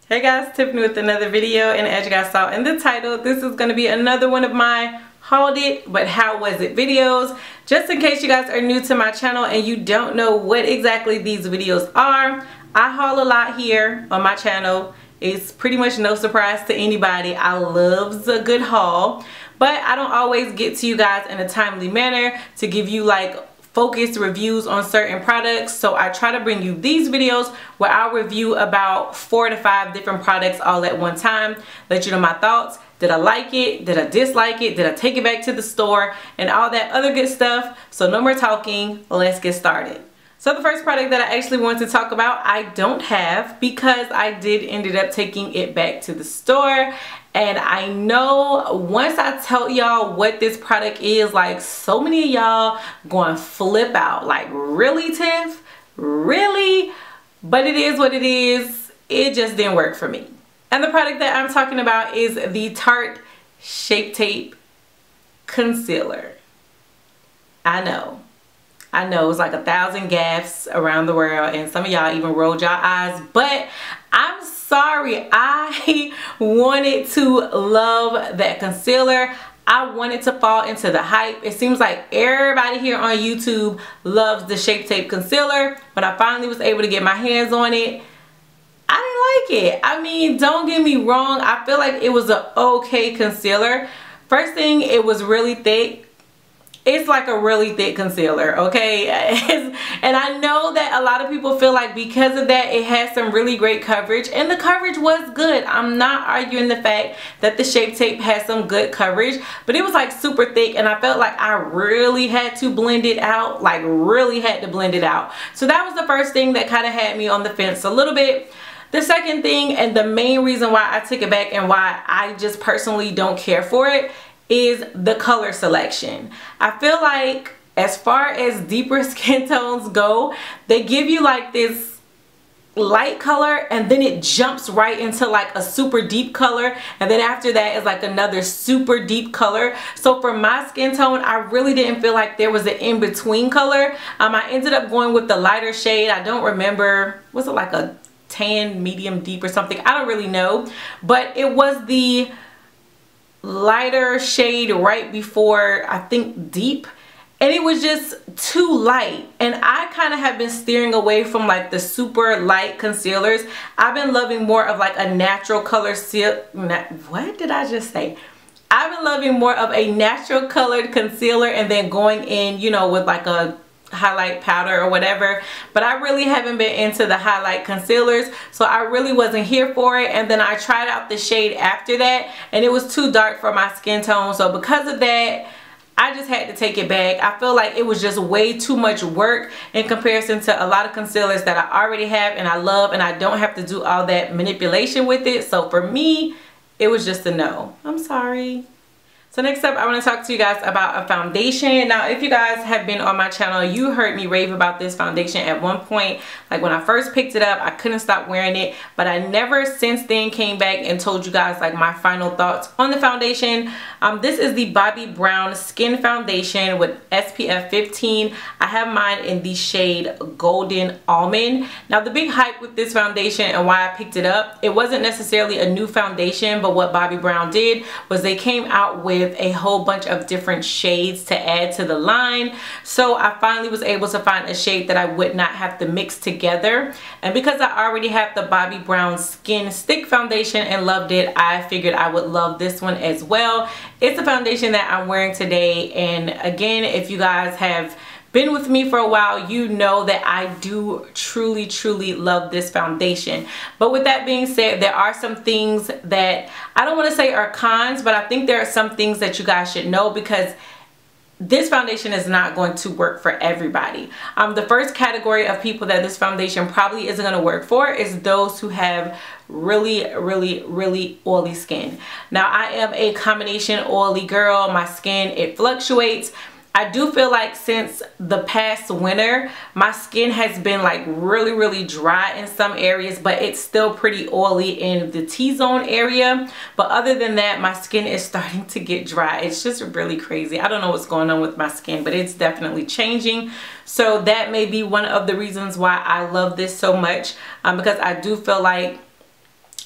Hey guys, Tiffany with another video, and as you guys saw in the title, this is going to be another one of my hauled it but how was it videos. Just in case you guys are new to my channel and you don't know what exactly these videos are, I haul a lot here on my channel. It's pretty much no surprise to anybody. I love a good haul, but I don't always get to you guys in a timely manner to give you like focused reviews on certain products. So I try to bring you these videos where I'll review about 4 to 5 different products all at one time, let you know my thoughts. Did I like it? Did I dislike it? Did I take it back to the store? And all that other good stuff. So no more talking, let's get started. So the first product that I actually want to talk about, I don't have because I did ended up taking it back to the store. And I know once I tell y'all what this product is, like so many of y'all going to flip out. Like, really, Tiff? Really? But it is what it is. It just didn't work for me. And the product that I'm talking about is the Tarte Shape Tape Concealer. I know it's like 1,000 gaffes around the world and some of y'all even rolled y'all eyes, but I'm sorry. I wanted to love that concealer. I wanted to fall into the hype. It seems like everybody here on YouTube loves the Shape Tape Concealer. When I finally was able to get my hands on it, I didn't like it. I mean, don't get me wrong. I feel like it was an okay concealer. First thing, it was really thick. It's like a really thick concealer, okay? And I know that a lot of people feel like because of that, it has some really great coverage, and the coverage was good. I'm not arguing the fact that the Shape Tape has some good coverage, but it was like super thick, and I felt like I really had to blend it out, like really had to blend it out. So that was the first thing that kind of had me on the fence a little bit. The second thing, and the main reason why I took it back and why I just personally don't care for it, is the color selection. I feel like as far as deeper skin tones go, they give you like this light color and then it jumps right into like a super deep color, and then after that is like another super deep color. So for my skin tone, I really didn't feel like there was an in-between color. I ended up going with the lighter shade. I don't remember, was it like a tan medium deep or something? I don't really know, but it was the lighter shade right before, I think, deep, and it was just too light. And I kind of have been steering away from like the super light concealers. I've been loving more of like a natural color what did I just say? I've been loving more of a natural colored concealer and then going in, you know, with like a highlight powder or whatever. But I really haven't been into the highlight concealers, so I really wasn't here for it. And then I tried out the shade after that and it was too dark for my skin tone, so because of that I just had to take it back. I feel like it was just way too much work in comparison to a lot of concealers that I already have and I love, and I don't have to do all that manipulation with it. So for me, it was just a no. I'm sorry. So next up, I want to talk to you guys about a foundation. Now, if you guys have been on my channel, you heard me rave about this foundation at one point. Like when I first picked it up, I couldn't stop wearing it, but I never since then came back and told you guys like my final thoughts on the foundation. This is the Bobbi Brown Skin Foundation with SPF 15. I have mine in the shade Golden Almond. Now, the big hype with this foundation and why I picked it up, it wasn't necessarily a new foundation, but what Bobbi Brown did was they came out with a whole bunch of different shades to add to the line. So I finally was able to find a shade that I would not have to mix together, and because I already have the Bobbi Brown Skin Stick Foundation and loved it, I figured I would love this one as well. It's a foundation that I'm wearing today, and again, if you guys have been with me for a while, you know that I do truly love this foundation. But with that being said, there are some things that I don't want to say are cons, but I think there are some things that you guys should know, because this foundation is not going to work for everybody. The first category of people that this foundation probably isn't going to work for is those who have really oily skin. Now, I am a combination oily girl. My skin, it fluctuates. I do feel like since the past winter, my skin has been like really dry in some areas, but it's still pretty oily in the T-zone area. But other than that, my skin is starting to get dry. It's just really crazy. I don't know what's going on with my skin, but it's definitely changing. So that may be one of the reasons why I love this so much, because I do feel like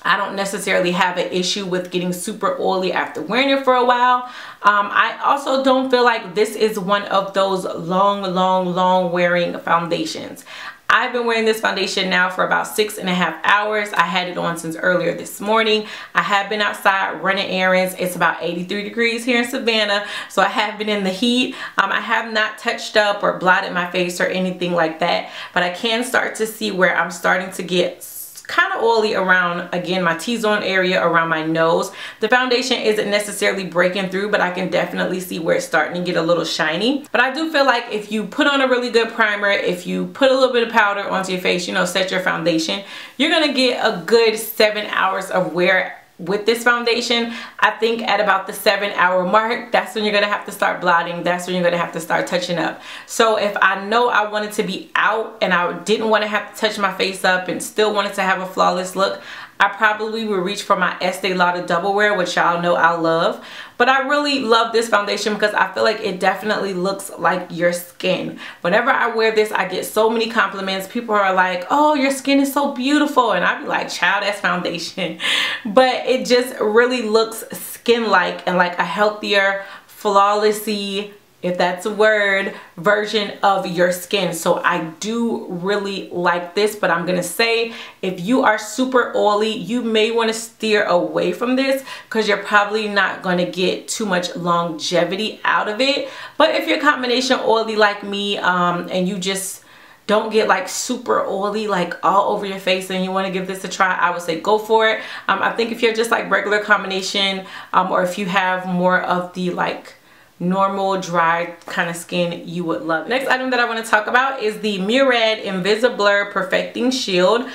I don't necessarily have an issue with getting super oily after wearing it for a while. I also don't feel like this is one of those long wearing foundations. I've been wearing this foundation now for about 6.5 hours. I had it on since earlier this morning. I have been outside running errands. It's about 83 degrees here in Savannah, so I have been in the heat. I have not touched up or blotted my face or anything like that, but I can start to see where I'm starting to get kind of oily around, again, my T-zone area, around my nose. The foundation isn't necessarily breaking through, but I can definitely see where it's starting to get a little shiny. But I do feel like if you put on a really good primer, if you put a little bit of powder onto your face, you know, set your foundation, you're gonna get a good 7 hours of wear with this foundation. I think at about the 7-hour mark, that's when you're gonna have to start blotting. That's when you're gonna have to start touching up. So if I know I wanted to be out and I didn't want to have to touch my face up and still wanted to have a flawless look, I probably would reach for my Estee Lauder Double Wear, which y'all know I love. But I really love this foundation because I feel like it definitely looks like your skin. Whenever I wear this, I get so many compliments. People are like, oh, your skin is so beautiful. And I'd be like, child, that's foundation. But it just really looks skin-like and like a healthier, flawlessy, if that's a word, version of your skin. So I do really like this, but I'm gonna say if you are super oily, you may want to steer away from this because you're probably not going to get too much longevity out of it. But if you're combination oily like me, and you just don't get like super oily like all over your face and you want to give this a try, I would say go for it. I think if you're just like regular combination, or if you have more of the like normal dry kind of skin, you would love it. Next item that I want to talk about is the Murad Invisiblur Perfecting Shield.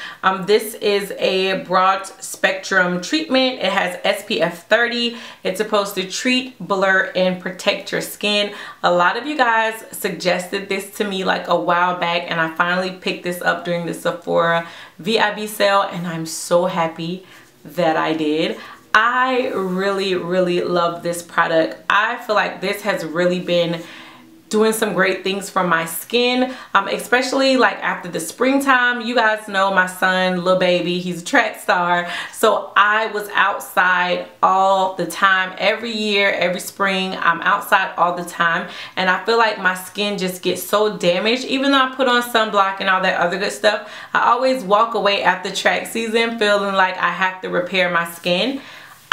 This is a broad spectrum treatment. It has SPF 30. It's supposed to treat, blur, and protect your skin. A lot of you guys suggested this to me like a while back, and I finally picked this up during the Sephora VIB sale, and I'm so happy that I did. I really love this product. I feel like this has really been doing some great things for my skin, especially like after the springtime. You guys know my son, little baby, he's a track star, so I was outside all the time. Every year, every spring, I'm outside all the time, and I feel like my skin just gets so damaged. Even though I put on sunblock and all that other good stuff, I always walk away after track season feeling like I have to repair my skin.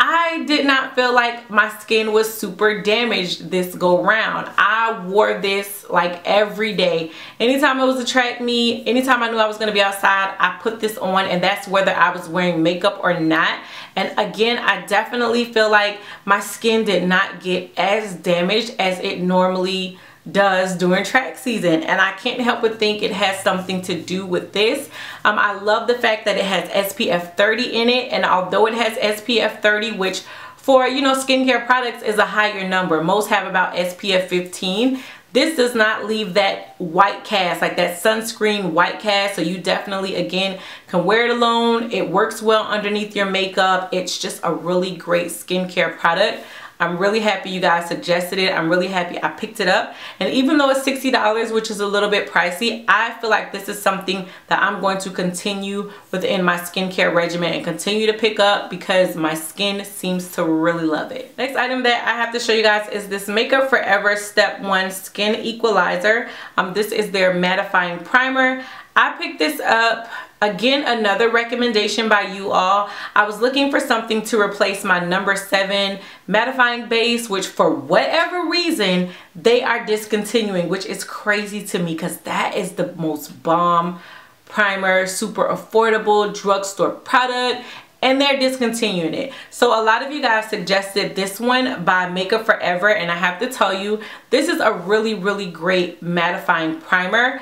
I did not feel like my skin was super damaged this go round. I wore this like every day. Anytime it was a track meet, anytime I knew I was going to be outside, I put this on, and that's whether I was wearing makeup or not. And again, I definitely feel like my skin did not get as damaged as it normally does during track season, and I can't help but think it has something to do with this. I love the fact that it has SPF 30 in it, and although it has SPF 30, which for, you know, skincare products is a higher number, most have about SPF 15, this does not leave that white cast, like that sunscreen white cast. So you definitely, again, can wear it alone. It works well underneath your makeup. It's just a really great skincare product. I'm really happy you guys suggested it. I'm really happy I picked it up. And even though it's $60, which is a little bit pricey, I feel like this is something that I'm going to continue within my skincare regimen and continue to pick up because my skin seems to really love it. Next item that I have to show you guys is this Makeup Forever Step 1 Skin Equalizer. This is their mattifying primer. I picked this up, again, another recommendation by you all. I was looking for something to replace my number 7 mattifying base, which for whatever reason they are discontinuing, which is crazy to me because that is the most bomb primer, super affordable drugstore product, and they're discontinuing it. So a lot of you guys suggested this one by Makeup Forever, and I have to tell you, this is a really great mattifying primer.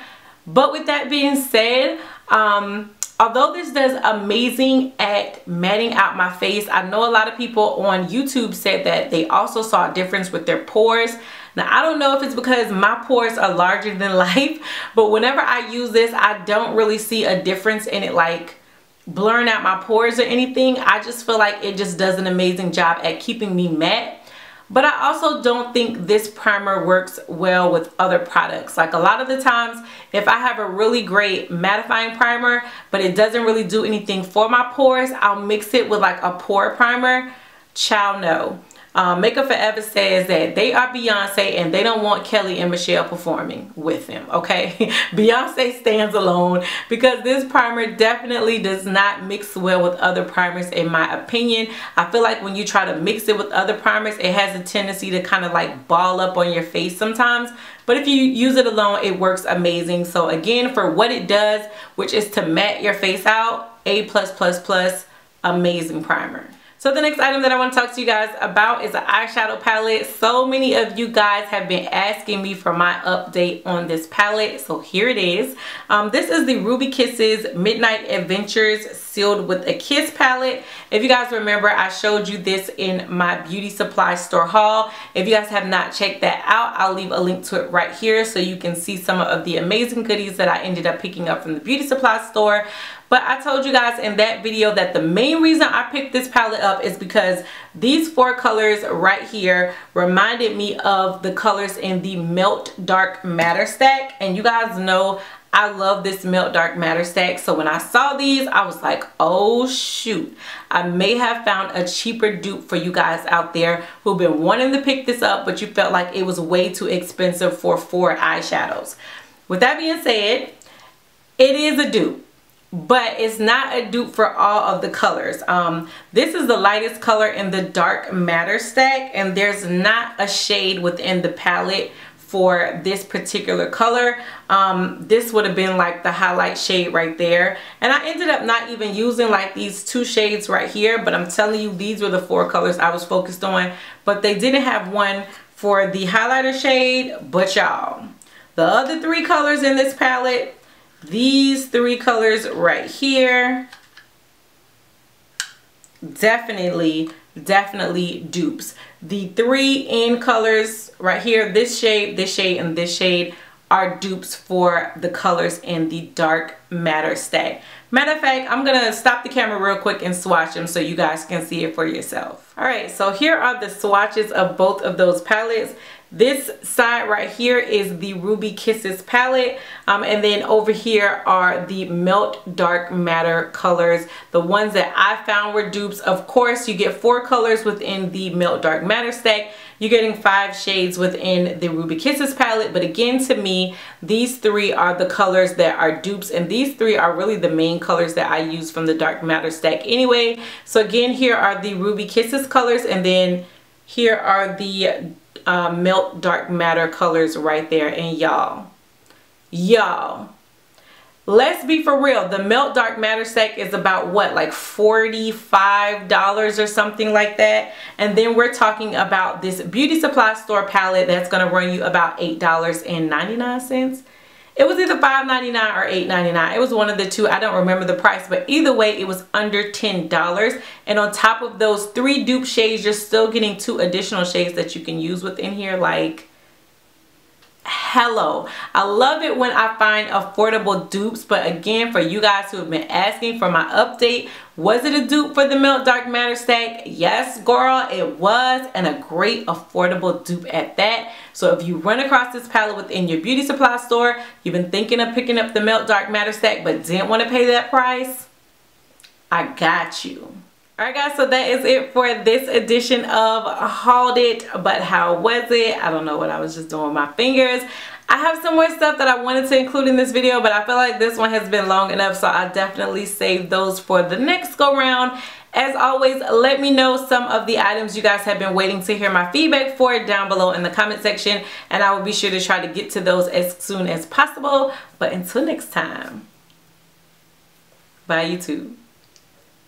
But with that being said, although this does amazing at matting out my face, I know a lot of people on YouTube said that they also saw a difference with their pores. Now, I don't know if it's because my pores are larger than life, but whenever I use this, I don't really see a difference in it, like blurring out my pores or anything. I just feel like it just does an amazing job at keeping me matte. but I also don't think this primer works well with other products. Like a lot of the times, if I have a really great mattifying primer, but it doesn't really do anything for my pores, I'll mix it with like a pore primer. Child, no. Makeup Forever says that they are Beyonce and they don't want Kelly and Michelle performing with them, okay? Beyonce stands alone, because this primer definitely does not mix well with other primers in my opinion. I feel like when you try to mix it with other primers, it has a tendency to kind of like ball up on your face sometimes. But if you use it alone, it works amazing. So again, for what it does, which is to matte your face out, A+++, amazing primer. So the next item that I want to talk to you guys about is an eyeshadow palette. So many of you guys have been asking me for my update on this palette, so here it is. This is the Ruby Kisses Midnight Adventures Sealed with a Kiss palette. If you guys remember, I showed you this in my beauty supply store haul. If you guys have not checked that out, I'll leave a link to it right here so you can see some of the amazing goodies that I ended up picking up from the beauty supply store. But I told you guys in that video that the main reason I picked this palette up is because these 4 colors right here reminded me of the colors in the Melt Dark Matter stack. And you guys know I love this Melt Dark Matter stack. So when I saw these, I was like, oh shoot, I may have found a cheaper dupe for you guys out there who've been wanting to pick this up, but you felt like it was way too expensive for 4 eyeshadows. With that being said, it is a dupe. But it's not a dupe for all of the colors. This is the lightest color in the Dark Matter stack, and there's not a shade within the palette for this particular color. This would have been like the highlight shade right there, and I ended up not even using like these 2 shades right here, but I'm telling you, these were the 4 colors I was focused on. But they didn't have one for the highlighter shade. But y'all, the other 3 colors in this palette, these 3 colors right here, definitely dupes. The 3 in colors right here, this shade, and this shade, are dupes for the colors in the Dark Matter stack. Matter of fact, I'm gonna stop the camera real quick and swatch them so you guys can see it for yourself. Alright, so here are the swatches of both of those palettes. This side right here is the Ruby Kisses palette, and then over here are the Melt Dark Matter colors, the ones that I found were dupes. Of course, you get 4 colors within the Melt Dark Matter stack. You're getting 5 shades within the Ruby Kisses palette, but again, to me, these 3 are the colors that are dupes, and these 3 are really the main colors that I use from the Dark Matter stack anyway. So again, here are the Ruby Kisses colors, and then here are the Melt Dark Matter colors right there. And y'all, let's be for real, the Melt Dark Matter stack is about what, like $45 or something like that, and then we're talking about this beauty supply store palette that's going to run you about $8.99. It was either $5.99 or $8.99. It was one of the two. I don't remember the price, but either way, it was under $10. And on top of those 3 dupe shades, you're still getting 2 additional shades that you can use within here. Like, hello. I love it when I find affordable dupes, but again, for you guys who have been asking for my update, was it a dupe for the Melt Dark Matter stack? Yes, girl, it was, and a great affordable dupe at that. So if you run across this palette within your beauty supply store, you've been thinking of picking up the Melt Dark Matter stack but didn't want to pay that price, I got you. Alright guys, so that is it for this edition of Hauled It, but how was it? I don't know what I was just doing with my fingers. I have some more stuff that I wanted to include in this video, but I feel like this one has been long enough, so I definitely saved those for the next go round. As always, let me know some of the items you guys have been waiting to hear my feedback for down below in the comment section, and I will be sure to try to get to those as soon as possible. But until next time, bye YouTube.